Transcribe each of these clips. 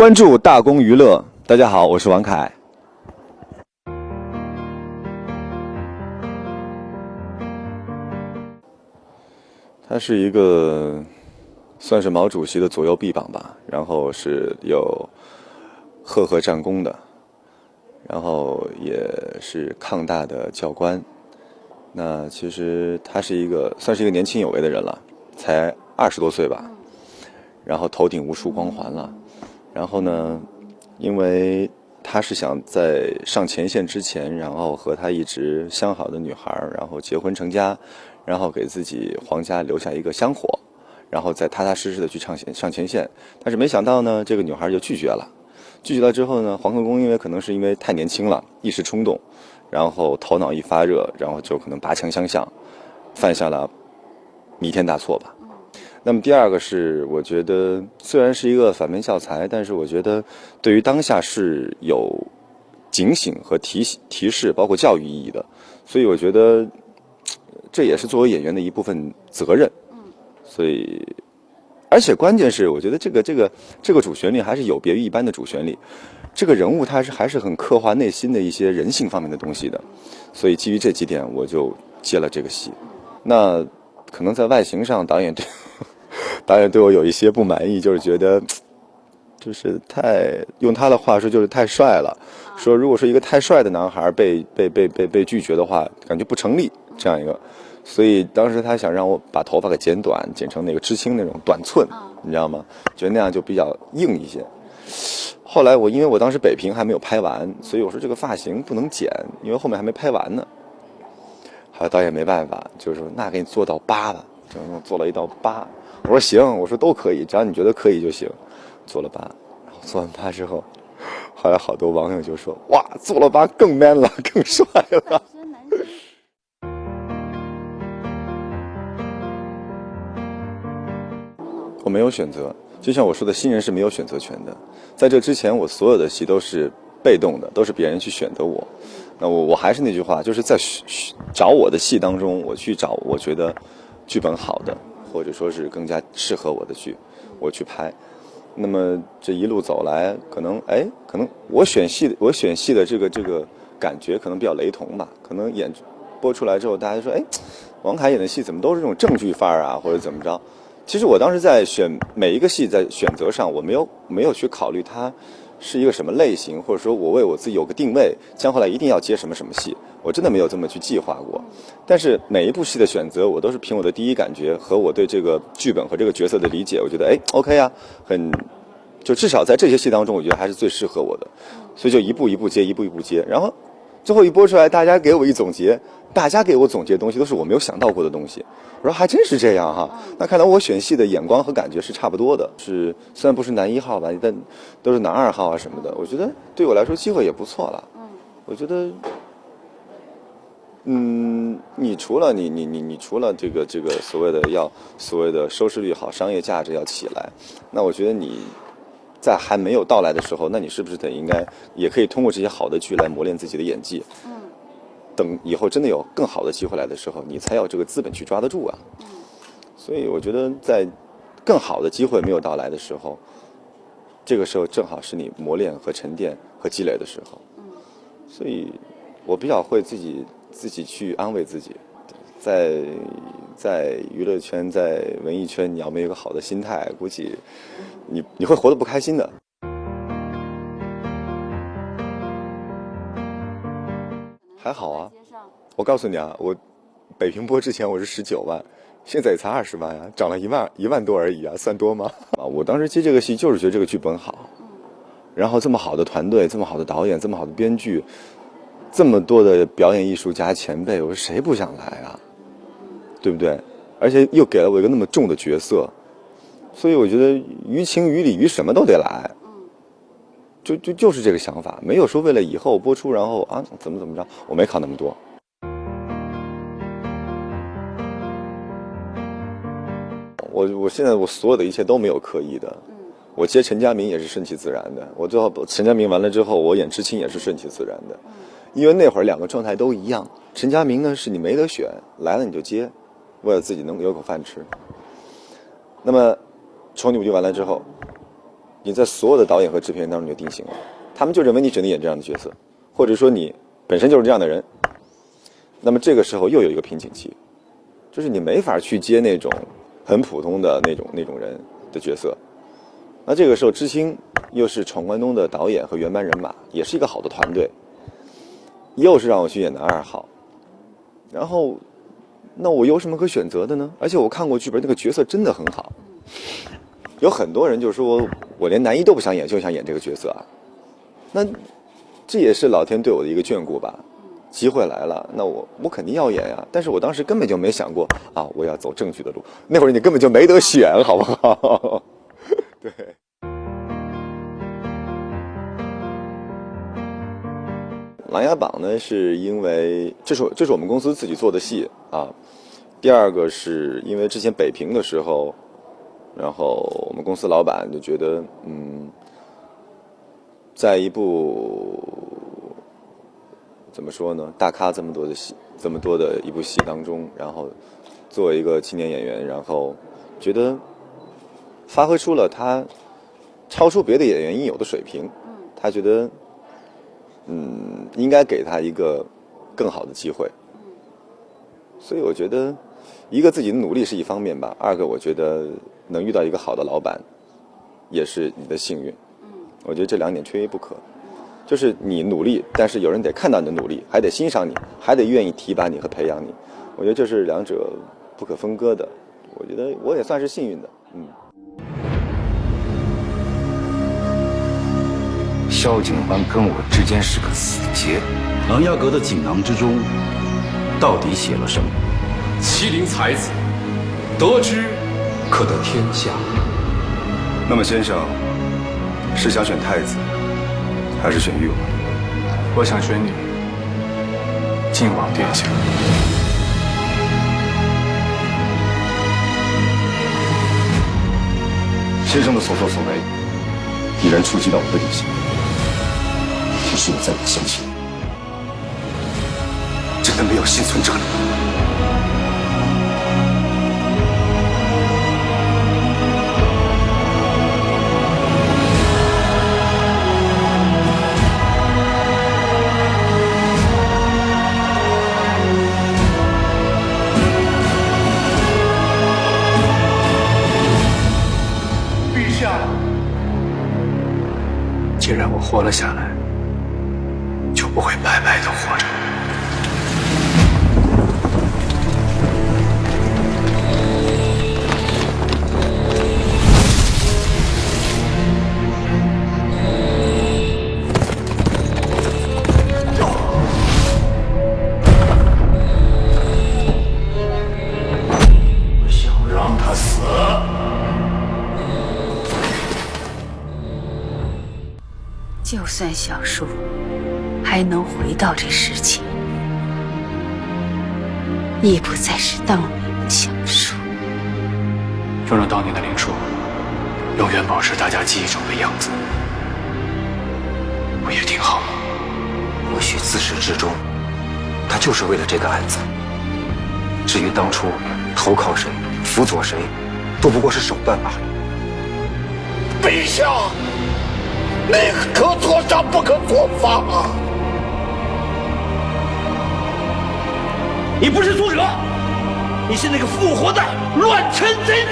关注大公娱乐，大家好，我是王凯。他是一个算是毛主席的左右臂膀吧，然后是有赫赫战功的，然后也是抗大的教官。那其实他是算是一个年轻有为的人了，才20多岁吧，然后头顶无数光环了。然后呢，因为他是想在上前线之前，然后和他一直相好的女孩，然后结婚成家，然后给自己皇家留下一个香火，然后再踏踏实实的去上前线。但是没想到呢，这个女孩就拒绝了。拒绝了之后呢，黄克功可能是因为太年轻了，一时冲动，然后头脑一发热，然后就可能拔枪相向，犯下了弥天大错吧。那么第二个是，我觉得虽然是一个反面教材，但是我觉得对于当下是有警醒和提示，包括教育意义的。所以我觉得这也是作为演员的一部分责任。所以，而且关键是，我觉得这个主旋律还是有别于一般的主旋律。这个人物他还是很刻画内心的一些人性方面的东西的。所以基于这几点，我就接了这个戏。那可能在外形上，导演对我有一些不满意，就是觉得就是用他的话说就是太帅了，说如果是一个太帅的男孩被拒绝的话，感觉不成立这样一个。所以当时他想让我把头发给剪短，剪成那个知青那种短寸，你知道吗？觉得那样就比较硬一些。后来因为我当时北平还没有拍完，所以我说这个发型不能剪，因为后面还没拍完呢。后来导演没办法，就是说那给你做到8吧，就做了一道8。我说行，我说都可以，只要你觉得可以就行。做了8，然后做完8之后，后来好多网友就说：“哇，做了8更 man 了，更帅了。”我没有选择，就像我说的，新人是没有选择权的。在这之前，我所有的戏都是被动的，都是别人去选择我。那我还是那句话，就是在找我的戏当中，我去找我觉得剧本好的，或者说是更加适合我的剧，我去拍。那么这一路走来，可能我选戏的这个感觉可能比较雷同吧。可能播出来之后，大家说，王凯演的戏怎么都是这种正剧范儿啊，或者怎么着？其实我当时在选每一个戏，在选择上，我没有去考虑它是一个什么类型，或者说我为我自己有个定位，将后来一定要接什么戏，我真的没有这么去计划过。但是每一部戏的选择，我都是凭我的第一感觉和我对这个剧本和这个角色的理解，我觉得OK 啊，就至少在这些戏当中，我觉得还是最适合我的，所以就一步一步接，然后最后一播出来，大家给我总结的东西都是我没有想到过的东西。我说还真是这样哈，那看来我选戏的眼光和感觉是差不多的，虽然不是男1号吧，但都是男2号啊什么的。我觉得对我来说机会也不错了。我觉得，你除了这个所谓的收视率好、商业价值要起来，那我觉得你在还没有到来的时候，那你是不是应该也可以通过这些好的剧来磨练自己的演技？等以后真的有更好的机会来的时候，你才有这个资本去抓得住啊。所以我觉得在更好的机会没有到来的时候，这个时候正好是你磨练和沉淀和积累的时候。所以我比较会自己去安慰自己，在娱乐圈、在文艺圈，你要没有一个好的心态，估计你会活得不开心的。还好啊，我告诉你啊，我北平播之前我是19万，现在也才20万啊，涨了1万多而已啊，算多吗？我当时接这个戏就是觉得这个剧本好，然后这么好的团队，这么好的导演，这么好的编剧，这么多的表演艺术家前辈，我说谁不想来啊？对不对？而且又给了我一个那么重的角色，所以我觉得于情于理于什么都得来。就是这个想法，没有说为了以后播出，然后怎么着，我没考那么多。我现在我所有的一切都没有刻意的，我接陈家明也是顺其自然的，我最后陈家明完了之后，我演知青也是顺其自然的，因为那会儿2个状态都一样。陈家明呢是你没得选，来了你就接，为了自己能有口饭吃。那么丑女不就完了之后，你在所有的导演和制片人当中就定型了，他们就认为你只能演这样的角色，或者说你本身就是这样的人。那么这个时候又有一个瓶颈期，就是你没法去接那种很普通的那种人的角色。那这个时候知青又是闯关东的导演和原班人马，也是一个好的团队，又是让我去演的2号，然后那我有什么可选择的呢？而且我看过剧本，那个角色真的很好，有很多人就说我连男一都不想演，就想演这个角色啊。那这也是老天对我的一个眷顾吧。机会来了，那我肯定要演呀。但是我当时根本就没想过啊，我要走正剧的路。那会儿你根本就没得选，好不好？对。《琅琊榜》呢，是因为这是我们公司自己做的戏啊。第二个是因为之前北平的时候，然后我们公司老板就觉得，在一部怎么说呢，大咖这么多的戏，这么多的一部戏当中，然后作为一个青年演员，然后觉得发挥出了他超出别的演员应有的水平，他觉得应该给他一个更好的机会。所以我觉得一个自己的努力是一方面吧，二个我觉得能遇到一个好的老板也是你的幸运。我觉得这2点缺一不可，就是你努力，但是有人得看到你的努力，还得欣赏你，还得愿意提拔你和培养你。我觉得这是2者不可分割的。我觉得我也算是幸运的。萧景欢跟我之间是个死结。琅琊阁的锦囊之中，到底写了什么？麒麟才子，得之可得天下。那么先生是想选太子，还是选誉王？我想选你，晋王殿下。先生的所作所为，已然触及到我的底线。可是我再不相信，真的没有幸存者了。陛下，既然我活了下来，就不会白白的活着。我想让他死。就算小树还能回到这世界，亦不再是当年的小树。就让当年的灵树永远保持大家记忆中的样子，不也挺好吗？或许自始至终，他就是为了这个案子。至于当初投靠谁、辅佐谁，都不过是手段罢了。陛下，你可做杀不可做法啊！你不是作者，你是那个复活的乱臣贼子。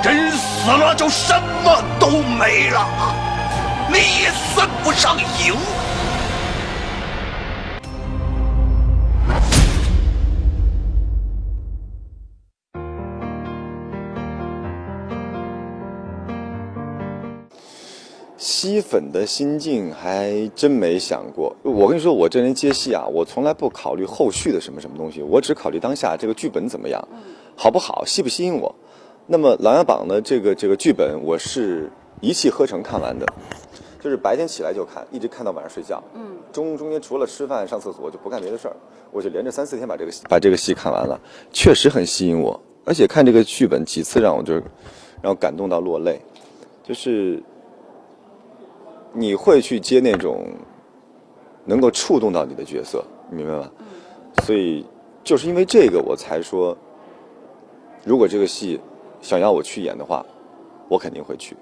人死了就什么都没了，你也算不上赢。吸粉的心境还真没想过。我跟你说，我这人接戏啊，我从来不考虑后续的什么东西，我只考虑当下这个剧本怎么样，好不好，吸不吸引我。那么《琅琊榜》的这个剧本，我是一气呵成看完的，就是白天起来就看，一直看到晚上睡觉。中间除了吃饭上厕所就不干别的事儿，我就连着3、4天把这个戏看完了，确实很吸引我。而且看这个剧本几次让我感动到落泪，就是你会去接那种能够触动到你的角色，你明白吗？所以就是因为这个，我才说，如果这个戏想要我去演的话，我肯定会去。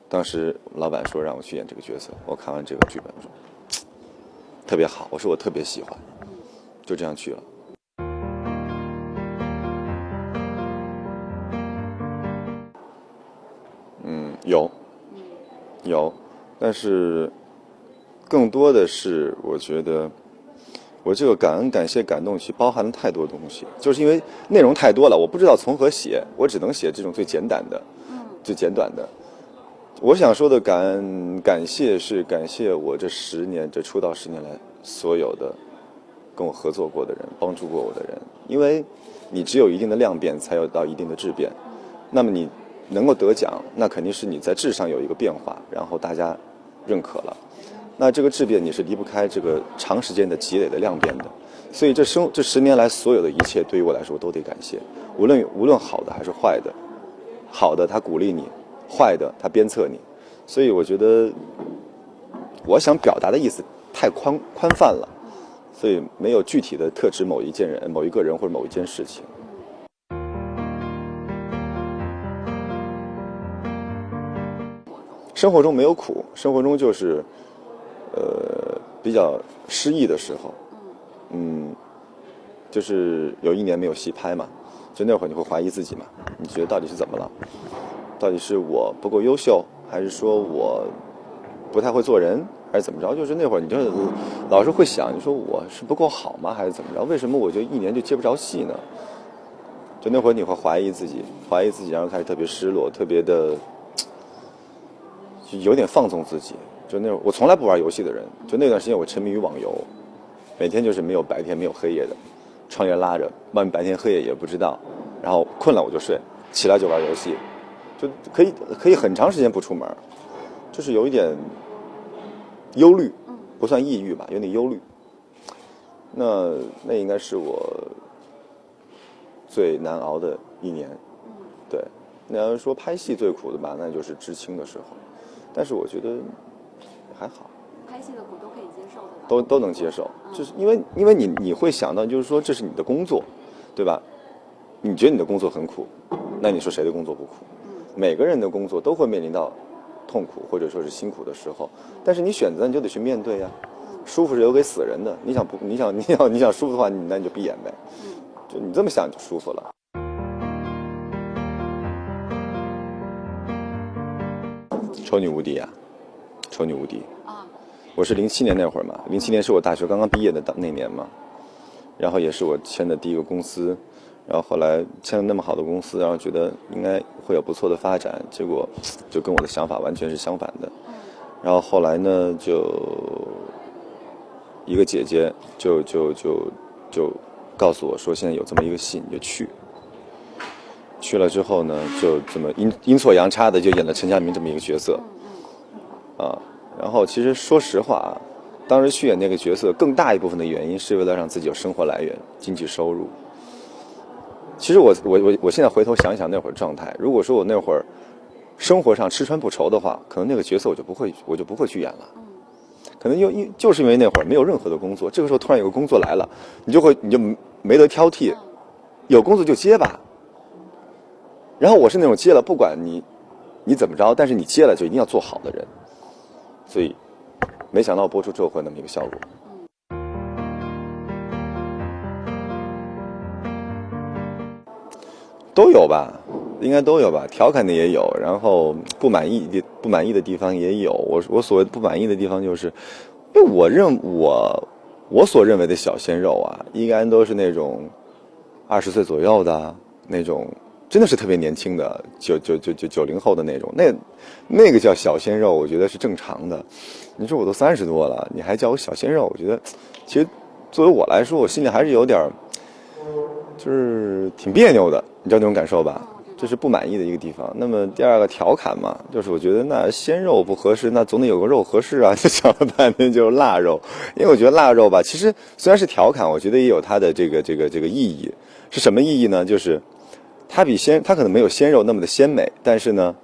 当时老板说让我去演这个角色，我看完这个剧本说特别好，我说我特别喜欢，就这样去了。有，但是更多的是我觉得我这个感恩、感谢、感动，其实包含了太多东西，就是因为内容太多了，我不知道从何写，我只能写这种最简短的、最简短的。我想说的感恩、感谢是感谢我这出道10年来所有的跟我合作过的人、帮助过我的人，因为你只有一定的量变，才有到一定的质变。那么你能够得奖，那肯定是你在质上有一个变化，然后大家认可了。那这个质变你是离不开这个长时间的积累的量变的，所以这10年来所有的一切对于我来说都得感谢，无论好的还是坏的，好的他鼓励你，坏的他鞭策你，所以我觉得我想表达的意思太宽泛了，所以没有具体的特指某一个人或者某一件事情。生活中没有苦，生活中就是比较失意的时候，就是有1年没有戏拍嘛，就那会儿你会怀疑自己嘛，你觉得到底是怎么了？到底是我不够优秀，还是说我不太会做人，还是怎么着？就是那会儿你就老是会想，你说我是不够好吗，还是怎么着？为什么我就1年就接不着戏呢？就那会儿你会怀疑自己，然后开始特别失落，特别的就有点放纵自己。就那会儿我从来不玩游戏的人，就那段时间我沉迷于网游，每天就是没有白天没有黑夜的，窗帘拉着，外面白天黑夜也不知道，然后困了我就睡，起来就玩游戏，就可以很长时间不出门，就是有一点忧虑，不算抑郁吧，有点忧虑。那应该是我最难熬的1年。对，那要说拍戏最苦的吧，那就是知青的时候，但是我觉得还好，拍戏的苦都可以接受的，都能接受，就是因为你会想到，就是说这是你的工作，对吧？你觉得你的工作很苦，那你说谁的工作不苦？每个人的工作都会面临到痛苦或者说是辛苦的时候，但是你选择你就得去面对呀。舒服是留给死人的，你想舒服的话，那你就闭眼呗，就你这么想就舒服了。丑女无敌啊，丑女无敌啊！我是07年那会儿嘛，07年是我大学刚刚毕业的那年嘛，然后也是我签的第一个公司，然后后来签了那么好的公司，然后觉得应该会有不错的发展，结果就跟我的想法完全是相反的。然后后来呢，就一个姐姐就告诉我说，现在有这么一个戏，你就去了之后呢，就这么阴错阳差的就演了陈家明这么一个角色，然后其实说实话啊，当时去演那个角色，更大一部分的原因是为了让自己有生活来源、经济收入。其实我现在回头想一想那会儿状态，如果说我那会儿生活上吃穿不愁的话，可能那个角色我就不会去演了。可能就是因为那会儿没有任何的工作，这个时候突然有个工作来了，你就没得挑剔，有工作就接吧。然后我是那种接了不管你怎么着，但是你接了就一定要做好的人，所以没想到播出之后会那么一个效果。都有吧，应该都有吧，调侃的也有，然后不满意的地方也有。我所谓不满意的地方就是，因为我所认为的小鲜肉啊，应该都是那种20岁左右的那种，真的是特别年轻的90后的那种，那个叫小鲜肉，我觉得是正常的。你说我都30多了，你还叫我小鲜肉，我觉得其实作为我来说，我心里还是有点就是挺别扭的，你知道那种感受吧？这是不满意的一个地方。那么第二个调侃嘛，就是我觉得那鲜肉不合适，那总得有个肉合适啊。就想了半天就是腊肉，因为我觉得腊肉吧，其实虽然是调侃，我觉得也有它的这个意义。是什么意义呢？就是它可能没有鲜肉那么的鲜美，但是呢，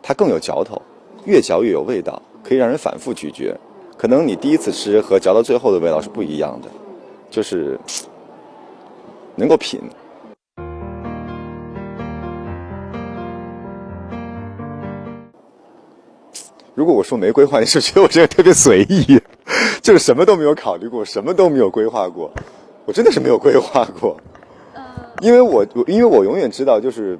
它更有嚼头，越嚼越有味道，可以让人反复咀嚼。可能你第一次吃和嚼到最后的味道是不一样的，就是能够品。如果我说没规划，你是觉得我这个特别随意，就是什么都没有考虑过，什么都没有规划过。我真的是没有规划过，因为我永远知道，就是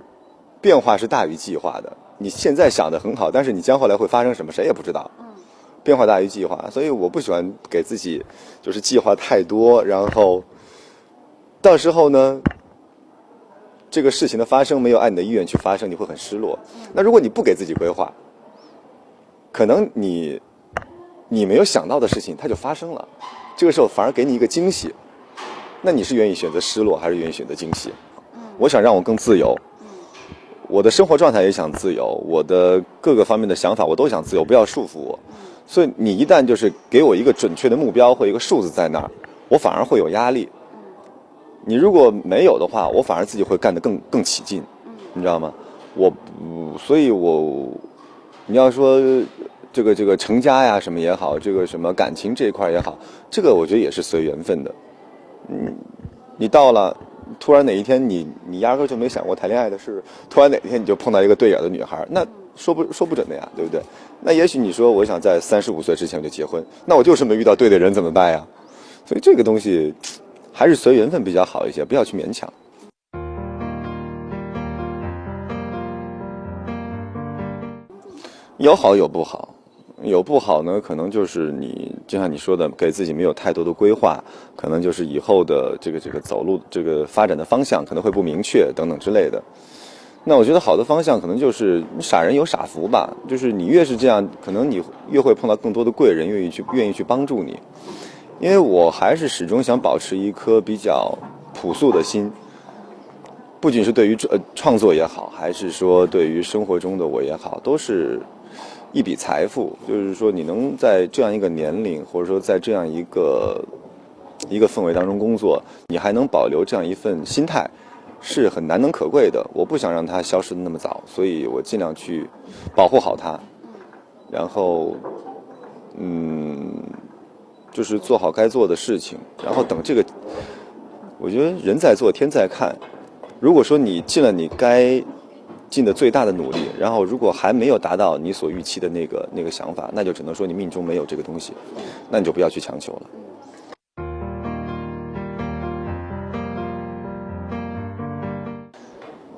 变化是大于计划的。你现在想的很好，但是你将后来会发生什么，谁也不知道。变化大于计划，所以我不喜欢给自己就是计划太多，然后到时候呢，这个事情的发生没有按你的意愿去发生，你会很失落。那如果你不给自己规划，可能你没有想到的事情它就发生了，这个时候反而给你一个惊喜。那你是愿意选择失落，还是愿意选择惊喜？我想让我更自由，我的生活状态也想自由，我的各个方面的想法我都想自由，不要束缚我。所以你一旦就是给我一个准确的目标或一个数字在那儿，我反而会有压力。你如果没有的话，我反而自己会干得更起劲，你知道吗？所以你要说这个成家呀什么也好，这个什么感情这一块也好，这个我觉得也是随缘分的。你到了突然哪一天你压根就没想过谈恋爱的事，突然哪天你就碰到一个对眼的女孩，那说不准的呀，对不对？那也许你说我想在35岁之前就结婚，那我就是没遇到对的人怎么办呀？所以这个东西还是随缘分比较好一些，不要去勉强。有好有不好，有不好呢，可能就是就像你说的，给自己没有太多的规划，可能就是以后的这个走路这个发展的方向可能会不明确等等之类的。那我觉得好的方向可能就是傻人有傻福吧，就是你越是这样，可能你越会碰到更多的贵人愿意去帮助你。因为我还是始终想保持一颗比较朴素的心，不仅是对于创作也好，还是说对于生活中的我也好，都是一笔财富。就是说你能在这样一个年龄，或者说在这样一个氛围当中工作，你还能保留这样一份心态，是很难能可贵的。我不想让它消失的那么早，所以我尽量去保护好它，然后就是做好该做的事情，然后等这个，我觉得人在做天在看。如果说你尽了你该尽的最大的努力，然后如果还没有达到你所预期的那个想法，那就只能说你命中没有这个东西，那你就不要去强求了。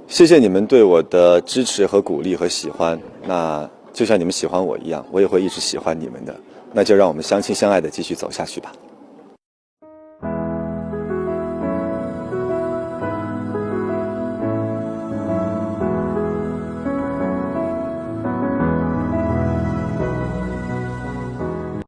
谢谢你们对我的支持和鼓励和喜欢，那就像你们喜欢我一样，我也会一直喜欢你们的。那就让我们相亲相爱的继续走下去吧。